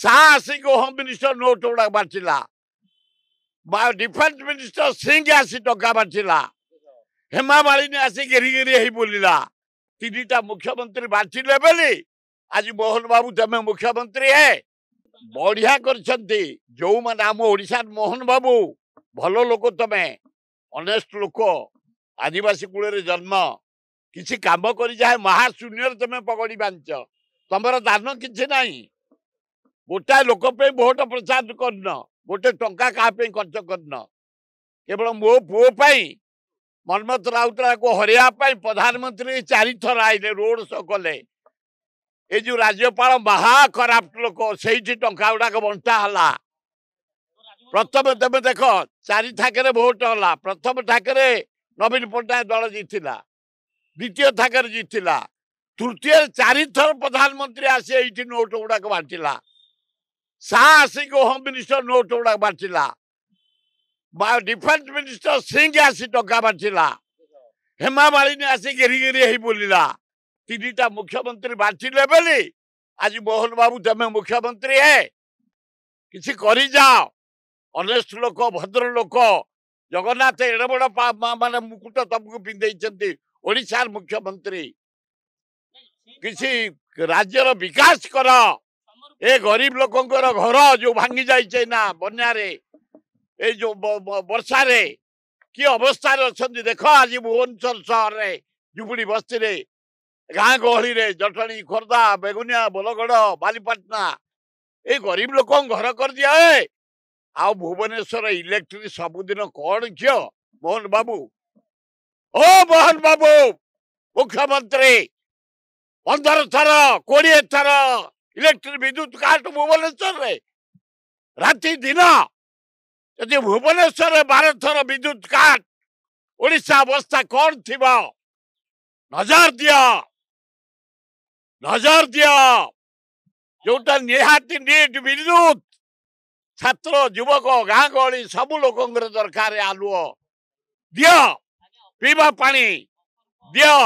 साहसिक home minister note गुड़ा बांटिला defence minister Singh आसी टंका बांटिला हेमा मालिनी आसी घेरी घेरी ही बोलिला तीनटा मुख्यमंत्री बांटिले बोली आज मोहन बाबू तमें मुख्यमंत्री है बढ़िया कर जो मैंने आम ओडिशा मोहन बाबू भल लोक तमें अनेस्ट लोक आदिवासी कूल जन्म किसी काम कर जाए महाशून्य तमें पकड़ी बांच तुमर दान कि गोटाए लोक भोट प्रचार करन गोटे टंका क्या खर्च करन केवल मो पुओ मनमत राउतराय को हरिया प्रधानमंत्री 4 थर आईले रोड शो कले ये जो राज्यपाल महा खराब लोक से टंका गुड़ाक बंटा है प्रथम तुम देख 4 थाके भोट है प्रथम ठाकरे नवीन पट्टनायक दल जीतला द्वितीय थाकरे जीतला तृतीय 4 थर प्रधानमंत्री आसी ये नोट गुड़ाक बांटिला साहसिक होम मिनिस्टर नोट गुड़ाक बांटिला डिफेन्स मिनिस्टर सिंह आसी टंका बांटिला हेमा मालिनी आसी घेरी घेरी ही बोलिला तीनटा मुख्यमंत्री बांटिले बोली आज मोहन बाबू तमें मुख्यमंत्री है किसी करी जाओ अनेस्ट लोक भद्र लोक जगन्नाथ एड़े बड़ माने मुकुट तुमको पिंधे ओडिशार मुख्यमंत्री किसी राज्यर विकास कर ए गरीब लोकंकर घर जो भांगी जाइए ना बन्यारे ए जो वर्षा रे कि अवस्था अच्छा देख आज भुवनेश्वर सहर रे जुबुड़ी बस्ती रे गाँ गहली रे जटणी खोर्धा बेगुनिया बोलगढ़ बालीपाटना ये गरीब लोक घर कर दिया है आ भुवनेश्वर इलेक्ट्रिक सबुदिन कौन झील मोहन बाबू ओ मोहन बाबू मुख्यमंत्री 15 थर 20 थर इलेक्ट्रिक विद्युत काट भुवनेश्वर रे राति दिन यदि भुवनेश्वर 12 थर विद्युत काट ओडिशा अवस्था कौन थी नजर दिया जोटा निहाती नीट विद्युत छात्र युवक गाँ गहली सबू लोक दरकार आलुओ दियो पीवा पानी दियो